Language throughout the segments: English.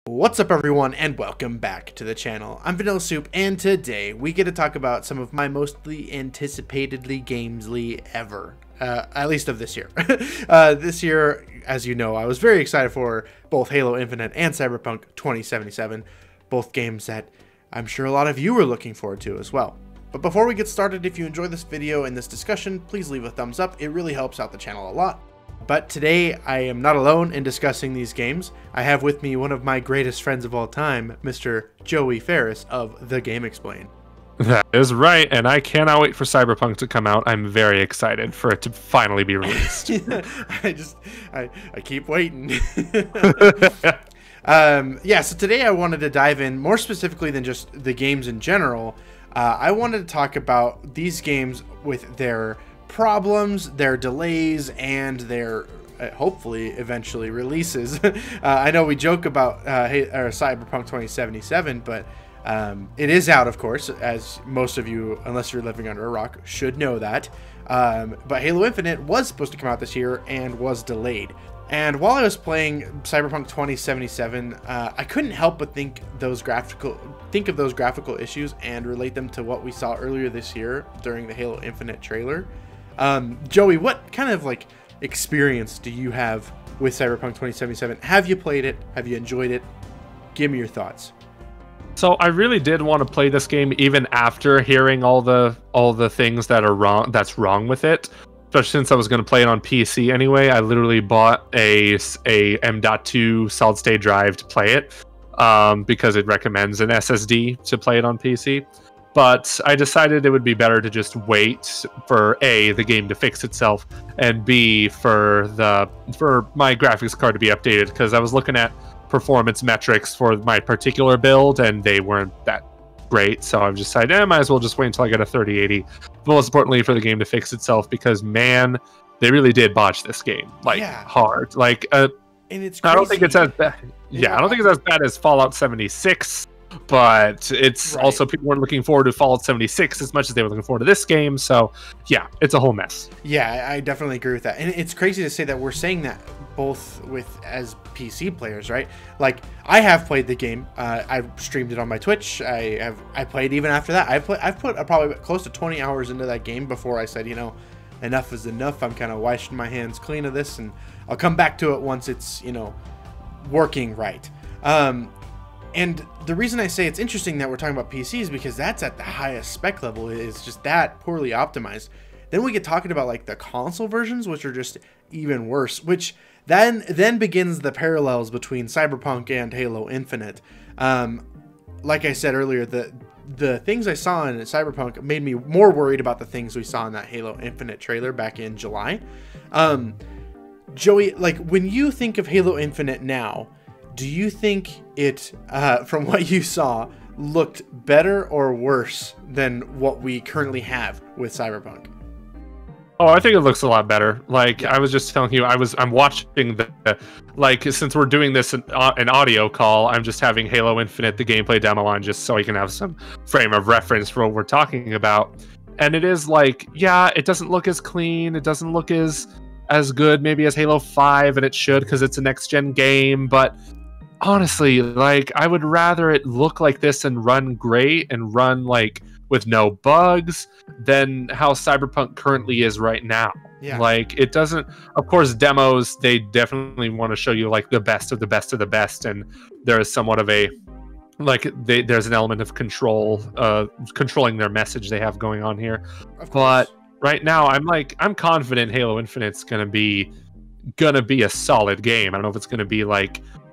What's up everyone and welcome back to the channel. I'm Vanilla Soup and today we get to talk about some of my mostly anticipatedly gamesly ever. At least of this year. This year, as you know, I was very excited for both Halo Infinite and Cyberpunk 2077, both games that I'm sure a lot of you were looking forward to as well. But before we get started, if you enjoyed this video and this discussion, please leave a thumbs up. It really helps out the channel a lot. But today, I am not alone in discussing these games. I have with me one of my greatest friends of all time, Mr. Joey Ferris of The Game Explain. That is right, and I cannot wait for Cyberpunk to come out. I'm very excited for it to finally be released. I keep waiting. Yeah, so today I wanted to dive in more specifically than just the games in general. I wanted to talk about these games with their problems, their delays, and their hopefully eventually releases. I know we joke about Cyberpunk 2077, but it is out, of course, as most of you, unless you're living under a rock, should know that. But Halo Infinite was supposed to come out this year and was delayed. And while I was playing Cyberpunk 2077, I couldn't help but think of those graphical issues and relate them to what we saw earlier this year during the Halo Infinite trailer. Joey, what kind of experience do you have with Cyberpunk 2077? Have you played it? Have you enjoyed it? Give me your thoughts. So I really did want to play this game even after hearing all the things that are wrong wrong with it. Especially since I was going to play it on PC anyway. I literally bought a M.2 solid state drive to play it because it recommends an SSD to play it on PC. But I decided it would be better to just wait for A, the game to fix itself, and B, for my graphics card to be updated, because I was looking at performance metrics for my particular build and they weren't that great. So I've decided I might as well just wait until I get a 3080. But most importantly, for the game to fix itself, because man, they really did botch this game hard. And it's crazy. I don't think it's as bad. Yeah, I don't think it's as bad as Fallout 76. But it's also, people weren't looking forward to Fallout 76 as much as they were looking forward to this game. So yeah, it's a whole mess. Yeah, I definitely agree with that. And it's crazy to say that we're saying that both as PC players, right? Like, I have played the game. I've streamed it on my Twitch. I played even after that. I've put probably close to 20 hours into that game before I said, enough is enough. I'm kind of washing my hands clean of this, and I'll come back to it once it's, working right. And the reason I say it's interesting that we're talking about PCs because that's at the highest spec level. It's just that poorly optimized. Then we get talking about the console versions, which are just even worse, which then begins the parallels between Cyberpunk and Halo Infinite. Like I said earlier, the things I saw in Cyberpunk made me more worried about the things we saw in that Halo Infinite trailer back in July. Joey, when you think of Halo Infinite now, do you think it, from what you saw, looked better or worse than what we currently have with Cyberpunk? Oh, I think it looks a lot better. I was just telling you, I'm watching since we're doing this an audio call, I'm just having Halo Infinite, the gameplay demo on, just so I can have some frame of reference for what we're talking about. And it is it doesn't look as clean. It doesn't look as good maybe as Halo 5, and it should because it's a next-gen game, but honestly, I would rather it look like this and run great and run with no bugs than how Cyberpunk currently is right now. Yeah. It doesn't, of course, demos, they definitely want to show you the best of the best of the best, and there is somewhat of a there's an element of control, controlling their message they have going on here. But right now I'm confident Halo Infinite's gonna be a solid game. I don't know if it's gonna be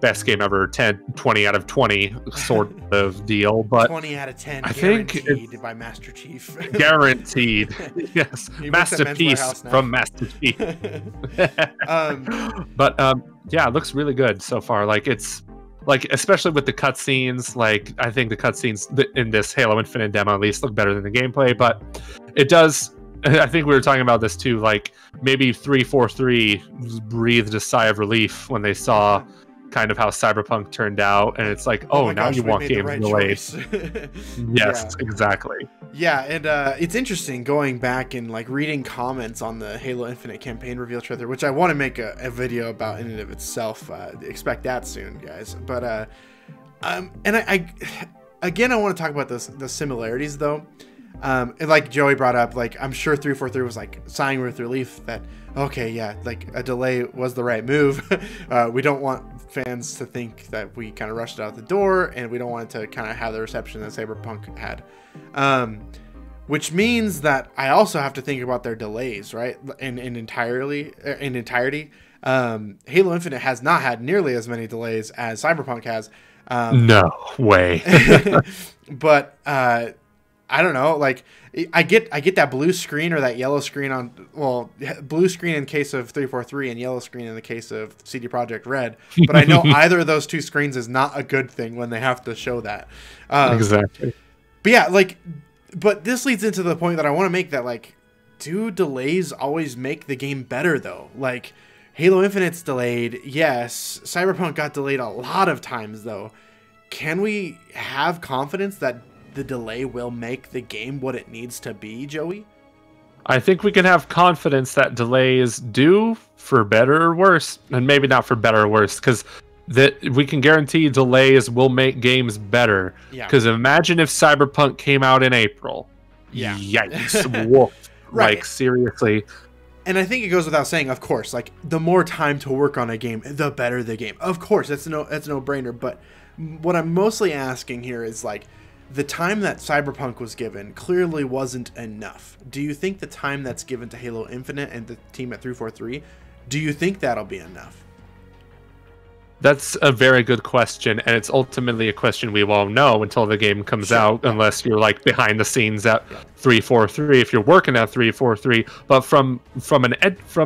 best game ever, 20 out of 20 sort of deal, but 20 out of 10 I think guaranteed by Master Chief. Guaranteed. Yes. Masterpiece from Master Chief. But yeah, it looks really good so far. It's especially with the cutscenes, I think the cutscenes in this Halo Infinite demo at least look better than the gameplay, but it does. I think we were talking about this too, maybe 343 breathed a sigh of relief when they saw kind of how Cyberpunk turned out, and it's now gosh, you want games delayed. Yes, exactly. Yeah, and it's interesting going back and reading comments on the Halo Infinite campaign reveal trailer, which I want to make a video about in and of itself. Expect that soon, guys. But And I again, I want to talk about the similarities though. And like Joey brought up, like I'm sure 343 was like sighing with relief that okay, yeah, like a delay was the right move. We don't want fans to think that we kind of rushed it out the door, and we don't want it to kind of have the reception that Cyberpunk had. Which means that I also have to think about their delays, right? In entirety. Halo Infinite has not had nearly as many delays as Cyberpunk has. No way. But I don't know. Like I get that blue screen or that yellow screen blue screen in case of 343 and yellow screen in the case of CD Projekt Red. But I know either of those two screens is not a good thing when they have to show that. Exactly. But yeah, but this leads into the point that I want to make that like, do delays always make the game better though? Like Halo Infinite's delayed. Yes. Cyberpunk got delayed a lot of times though. Can we have confidence that the delay will make the game what it needs to be, Joey? I think we can have confidence that delays do, for better or worse, and maybe not for better or worse, because that we can guarantee delays will make games better. Because imagine if Cyberpunk came out in April. Yeah. Yikes. Woof. Right. Like, seriously. And I think it goes without saying, of course, like the more time to work on a game, the better the game. Of course, that's no brainer. But what I'm mostly asking here is like, the time that Cyberpunk was given clearly wasn't enough. Do you think the time that's given to Halo Infinite and the team at 343, do you think that'll be enough? That's a very good question, and it's ultimately a question we won't know until the game comes out, unless you're like behind the scenes at 343. If you're working at 343, but from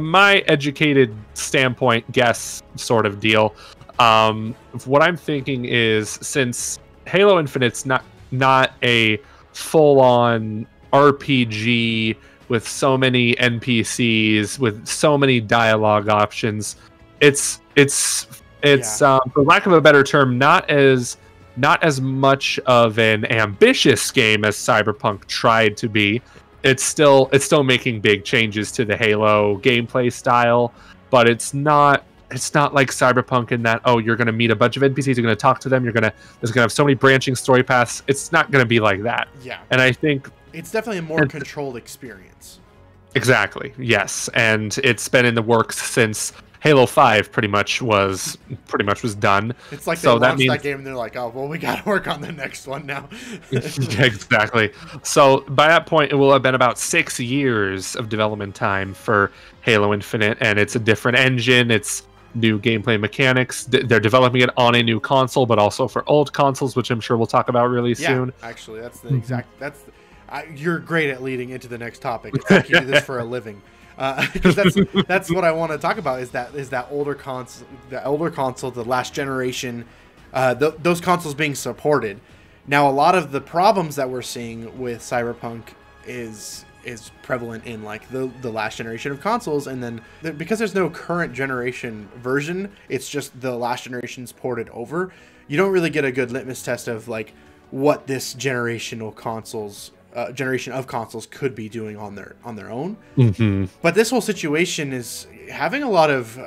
my educated standpoint, guess sort of deal. What I'm thinking is, since Halo Infinite's not a full-on RPG with so many NPCs, with so many dialogue options, it's for lack of a better term, not as much of an ambitious game as Cyberpunk tried to be. It's still making big changes to the Halo gameplay style, but it's not like Cyberpunk in that, oh, you're going to meet a bunch of NPCs, you're going to talk to them, there's going to have so many branching story paths. It's not going to be like that. Yeah. And I think it's definitely a more controlled experience. Exactly. Yes. And it's been in the works since Halo 5 pretty much was done. It's like they launched that game and they're like, oh, well, we got to work on the next one now. Exactly. So by that point, it will have been about 6 years of development time for Halo Infinite, and it's a different engine. It's new gameplay mechanics. They're developing it on a new console, but also for old consoles, which I'm sure we'll talk about really soon. Actually, that's the exact. You're great at leading into the next topic. It's like you do this for a living. Because that's what I want to talk about is that older console, the last generation, those consoles being supported. Now, a lot of the problems that we're seeing with Cyberpunk is prevalent in like the last generation of consoles, and then because there's no current generation version, it's just the last generation's ported over. You don't really get a good litmus test of like what this generation of consoles could be doing on their own. Mm-hmm. But this whole situation is having a lot of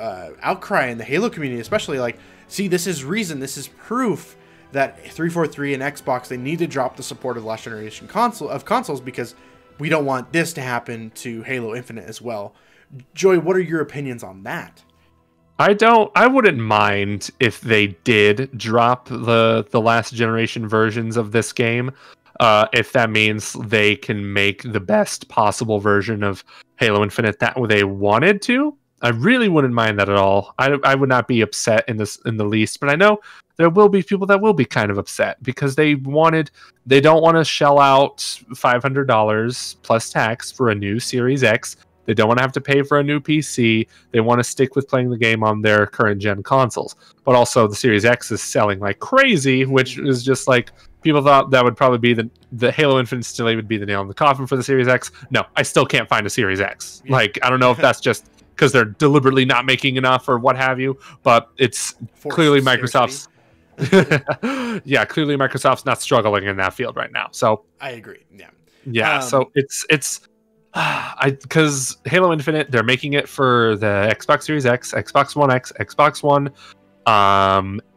outcry in the Halo community, especially like, see, this is proof that 343 and Xbox, they need to drop the support of the last generation consoles because we don't want this to happen to Halo Infinite as well. Joy, what are your opinions on that? I wouldn't mind if they did drop the last generation versions of this game. If that means they can make the best possible version of Halo Infinite that they wanted to, I really wouldn't mind that at all. I would not be upset in the least, but I know there will be people that will be kind of upset because they don't want to shell out $500 plus tax for a new Series X. They don't want to have to pay for a new PC. They want to stick with playing the game on their current gen consoles. But also the Series X is selling like crazy, which is just like, people thought that would probably be the Halo Infinite delay would be the nail in the coffin for the Series X. No, I still can't find a Series X. Yeah. Like, I don't know if that's just because they're deliberately not making enough or what have you, but it's clearly Microsoft's. Clearly Microsoft's not struggling in that field right now. So I agree. Yeah. So it's because Halo Infinite, they're making it for the Xbox Series X, Xbox One X, Xbox One,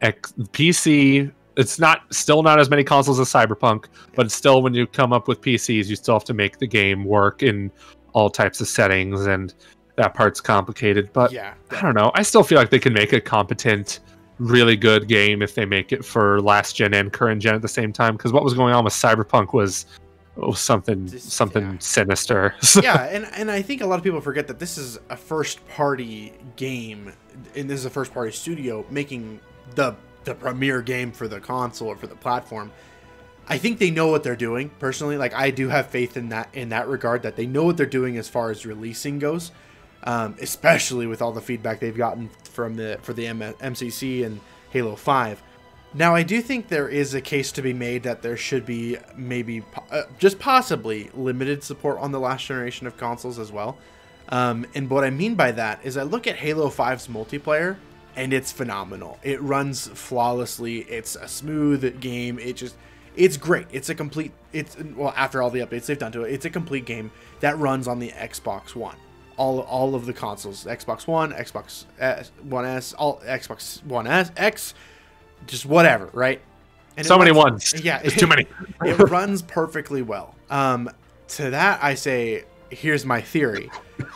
PC, it's still not as many consoles as Cyberpunk, but it's still, when you come up with PCs, you still have to make the game work in all types of settings, and that part's complicated. But Yeah, I don't know. I still feel like they can make a competent, really good game if they make it for last gen and current gen at the same time. Because what was going on with Cyberpunk was something sinister. Yeah, and I think a lot of people forget that this is a first party game, and this is a first party studio making the premier game for the console or for the platform. I think they know what they're doing. Personally, like, I do have faith in that regard, that they know what they're doing as far as releasing goes, especially with all the feedback they've gotten for the MCC and Halo 5. Now, I do think there is a case to be made that there should be maybe just possibly limited support on the last generation of consoles as well. And what I mean by that is, I look at Halo 5's multiplayer, and it's phenomenal. It runs flawlessly. It's a smooth game. It's great. Well, after all the updates they've done to it, it's a complete game that runs on the Xbox One. All of the consoles, Xbox One, Xbox One S, all Xbox One S, X, just whatever, right? And so many ones. Yeah, it's too many. It runs perfectly well. To that I say, here's my theory,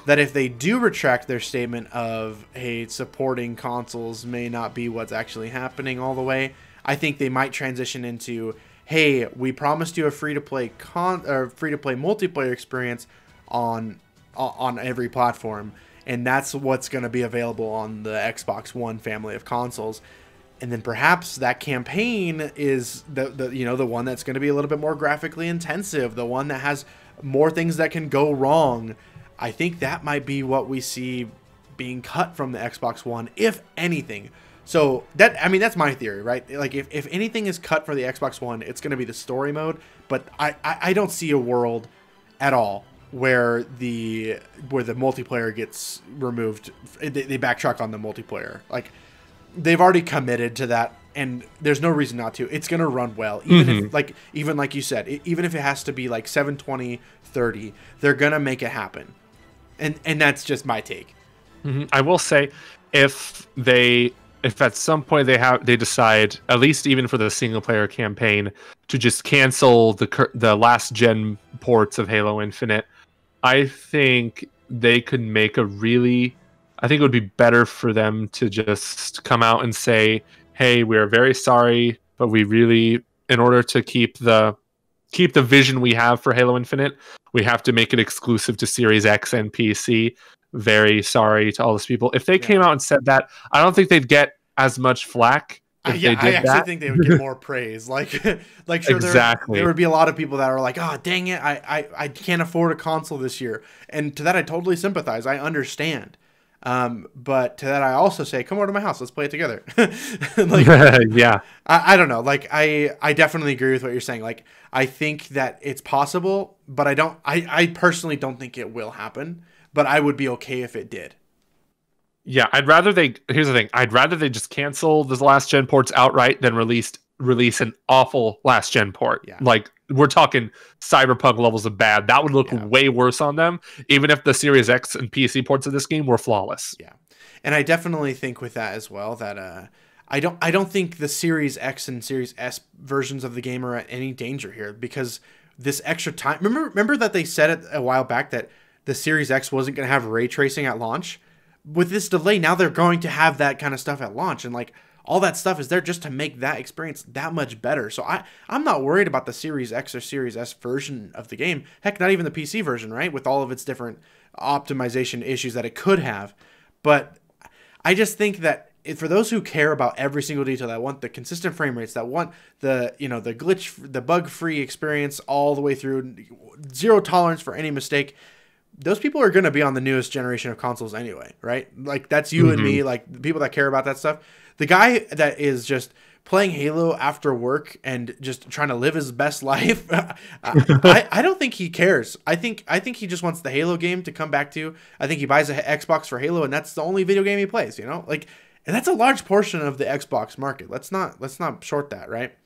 that if they do retract their statement of, hey, supporting consoles may not be what's actually happening all the way, I think they might transition into, hey, we promised you a free-to-play multiplayer experience on every platform, and that's what's going to be available on the Xbox One family of consoles. And then perhaps that campaign is the one that's going to be a little bit more graphically intensive, the one that has more things that can go wrong. I think that might be what we see being cut from the Xbox One, if anything. So that's my theory, right? Like, if anything is cut for the Xbox One, it's going to be the story mode. But I don't see a world at all where the multiplayer gets removed. They backtrack on the multiplayer. Like, they've already committed to that, and there's no reason not to. It's going to run well. Even like you said, even if it has to be like 720, 30, they're going to make it happen. And that's just my take. I will say, if at some point they decide, at least even for the single player campaign, to just cancel the last gen ports of Halo Infinite, I think they could make I think it would be better for them to just come out and say, hey, we are very sorry, but we really, in order to keep the vision we have for Halo Infinite, we have to make it exclusive to Series X and PC. Very sorry to all those people. If they came out and said that, I don't think they'd get as much flack. I actually think they would get more praise. Like sure, exactly. There would be a lot of people that are like, oh, dang it, I can't afford a console this year. And to that, I totally sympathize. I understand. But to that, I also say, come over to my house. Let's play it together. Like, yeah. I don't know. Like, I definitely agree with what you're saying. Like, I think that it's possible, but I personally don't think it will happen, but I would be okay if it did. Yeah. Here's the thing. I'd rather they just cancel the last gen ports outright than release an awful last gen port. Yeah. Like, we're talking Cyberpunk levels of bad. That would look way worse on them, even if the Series X and PC ports of this game were flawless. Yeah. And I definitely think with that as well that I don't think the Series X and Series S versions of the game are at any danger here, because this extra time, remember that they said it a while back that the Series X wasn't going to have ray tracing at launch. With this delay, now they're going to have that kind of stuff at launch, and like, all that stuff is there just to make that experience that much better. So I'm not worried about the Series X or Series S version of the game. Heck, not even the PC version, right? With all of its different optimization issues that it could have. But I just think that for those who care about every single detail, that want the consistent frame rates, that want the bug-free experience all the way through, zero tolerance for any mistake, those people are going to be on the newest generation of consoles anyway, right? Like, that's you and me, like, the people that care about that stuff. The guy that is just playing Halo after work and just trying to live his best life, I don't think he cares. I think he just wants the Halo game to come back to. I think he buys an Xbox for Halo, and that's the only video game he plays, Like, and that's a large portion of the Xbox market. Let's not short that, right?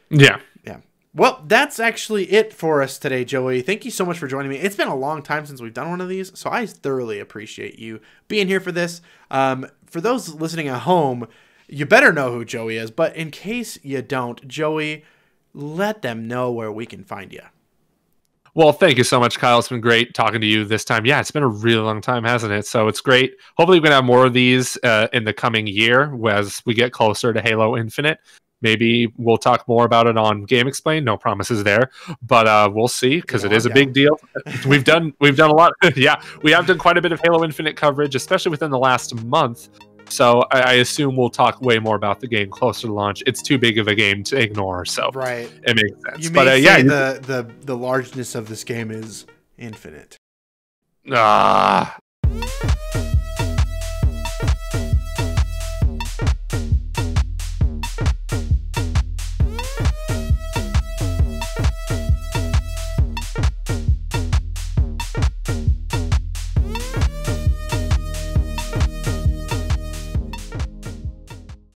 Yeah. Yeah. Well, that's actually it for us today, Joey. Thank you so much for joining me. It's been a long time since we've done one of these, so I thoroughly appreciate you being here for this. For those listening at home, You better know who Joey is, but in case you don't, Joey, let them know where we can find you. Well, thank you so much, Kyle. It's been great talking to you this time. Yeah, it's been a really long time, hasn't it? So it's great. Hopefully, we're going to have more of these in the coming year as we get closer to Halo Infinite. Maybe we'll talk more about it on Game Explain. No promises there, but we'll see because it is a big deal. We've done a lot. Yeah, we have done quite a bit of Halo Infinite coverage, especially within the last month. So I assume we'll talk way more about the game closer to launch. It's too big of a game to ignore, so right, it makes sense. You may say the largeness of this game is infinite. Ah.